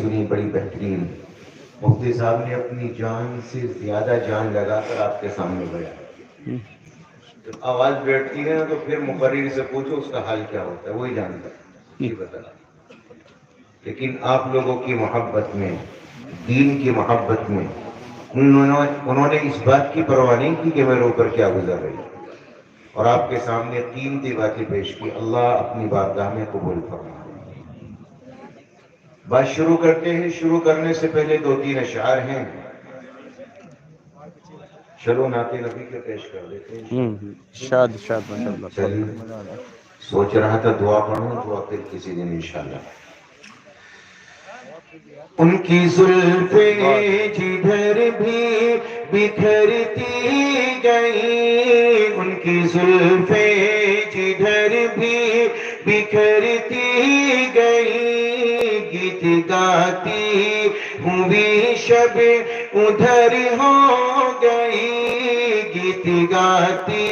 سنی بڑی بہترین. مفتی صاحب نے اپنی جان سے زیادہ جان لگا کر آپ کے سامنے بیان. جب آواز بیٹھتی ہے تو پھر مقرر سے پوچھو اس کا حال کیا ہوتا ہے، وہی جانتا ہے، یہ بتا. لیکن آپ لوگوں کی محبت میں، دین کی محبت میں انہوں نے اس بات کی پرواہ نہیں کی کہ میرے اوپر کیا گزر رہی ہے، اور آپ کے سامنے قیمتی باتیں پیش کی. اللہ اپنی بارگاہ میں قبول فرمائے. بات شروع کرتے ہیں. شروع کرنے سے پہلے 2-3 اشعار ہیں. چلو نعت نبی کے پیش کر دیتے ہیں. شاد ماشاءاللہ. چلیے، سوچ رہا تھا دعا پڑھوں، دعا پھر کسی دن انشاءاللہ. ان کی زلفیں جدھر بھی بکھرتی گئی، ان کی زلفیں جدھر بھی بکھرتی گئی، گیت گاتی ہوئی شب ادھر ہو گئی، گیت گاتی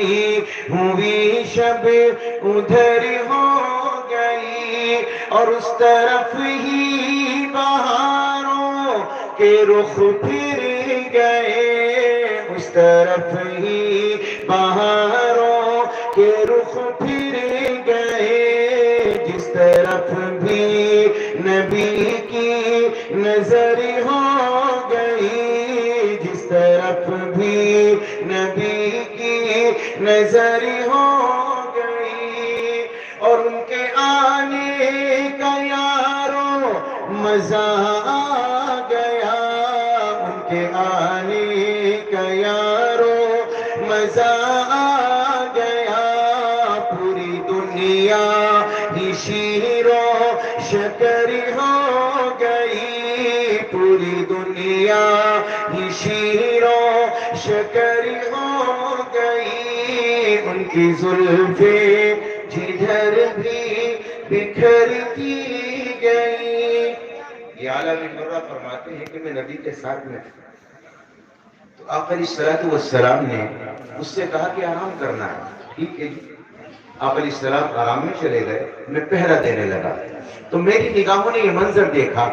ہوئی شب ادھر ہو گئی، اور اس طرف ہی بہاروں کے رخ پھر گئے، اس طرف ہی بہاروں کے رخ پھر گئے، جس طرف بھی نبی کی نظر ہو گئی، جس طرف بھی نبی کی نظر ہو گئی. اور ان کے آنے کا یاروں مزہ آ گیا، ان کے آنے کا یاروں مزہ آ گیا، پوری دنیا ہی شیر و شکر ہو گئی، پوری دنیا ہی شیر و شکر ہو گئی. ان کی زلفیں جدھر بھی بکھرتی گئی. یہ اعلیٰ مرہ فرماتے ہیں کہ میں نبی کے ساتھ میں تھا، تو آقا علیہ الصلوۃ والسلام نے اس سے کہا کہ آرام کرنا ہے. ٹھیک ہے جی. آقا علیہ السلام آرام میں چلے گئے. میں پہرا دینے لگا تو میری نگاہوں نے یہ منظر دیکھا.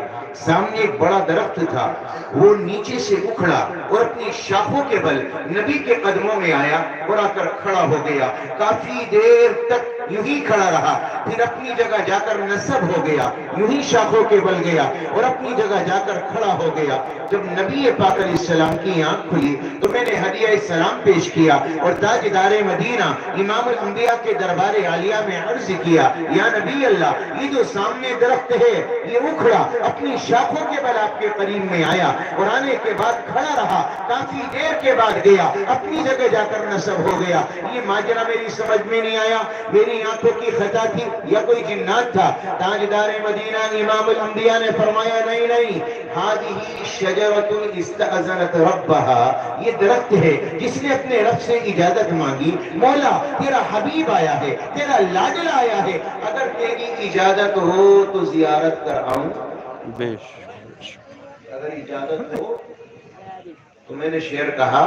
سامنے ایک بڑا درخت تھا، وہ نیچے سے اکھڑا اور اپنی شاخوں کے بل نبی کے قدموں میں آیا اور آ کر کھڑا ہو گیا. کافی دیر تک یوں ہی کھڑا رہا، پھر اپنی جگہ جا کر نصب ہو گیا، یوں ہی شاخوں کے بل گیا اور اپنی جگہ جا کر کھڑا ہو گیا. جب نبی پاک علیہ السلام کی آنکھ کھلی تو میں نے ہدیہ السلام پیش کیا اور تاجدار مدینہ امام الانبیاء کے دربار عالیہ میں عرض کیا، یا نبی اللہ، یہ جو سامنے درخت ہے یہ اکھڑا، اپنی شاخوں کے بل آپ کے قریب میں آیا اور آنے کے بعد کھڑا رہا، کافی دیر کے بعد گیا، اپنی جگہ جا کر نصب ہو گیا. یہ ماجرا میری سمجھ میں نہیں آیا، میری آنکھوں کی خطا تھی یا کوئی جنات تھا؟ تاجدار مدینہ امام الانبیاء نے فرمایا، نہیں نہیں، ہذہ شجرۃ استأذنت ربہا، یہ درخت ہے جس نے اپنے رب سے اجازت مانگی. مولا تیرا حبیب آیا ہے، تیرا لاڈلا آیا ہے، اگر تیری اجازت ہو تو زیارت کر آؤں. اگر اجازت ہو تو میں نے شعر کہا،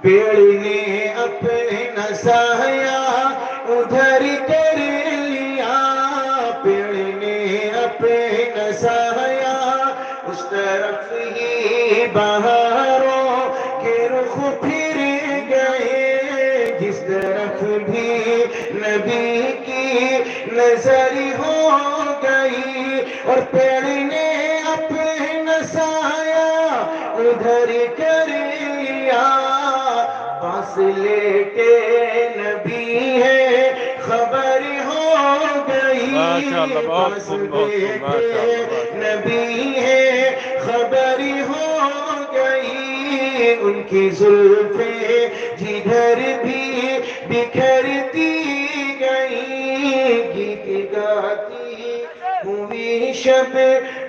پیڑ نے اپنا سایہ ادھر کر لیا، پیڑ نے اپنا سایہ اس طرف ہی بہاروں کے رخ پھر گئے، جس طرف بھی نبی کی نظر ہو گئی. اور پیڑ نے اپنا سایہ ادھر کر لیا، فاصلے کے نبی ہے خبر ہو گئی، فاصلے کے نبی ہے خبر ہو گئی. ان کی زلفیں جدھر بھی بکھرتی گئی، گیت گاتی ہوئی شب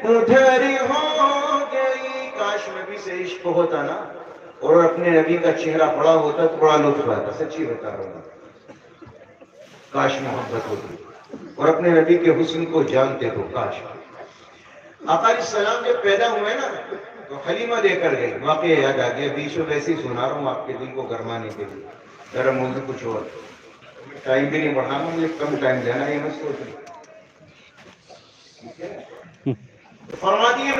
ادھر ہو گئی. کاش نبی سے عشق ہوتا نا اور اپنے نبی کا چہرہ پڑا ہوتا تو بڑا لطف آتا. سچی بتا رہا ہوں، کاش محبت ہوتی اور اپنے نبی کے حسن کو جانتے تو. کاش آقا علیہ السلام جب پیدا ہوئے نا تو حلیمہ دے کر گئی. واقعہ یاد آ گیا، بیچ میں ویسے ہی سنا رہا ہوں آپ کے دل کو گرمانے کے لیے. ذرا موضوع کچھ اور، ٹائم بھی نہیں بڑھانا، مجھے کم ٹائم دینا، یہ میں سوچ رہی. فرما دیے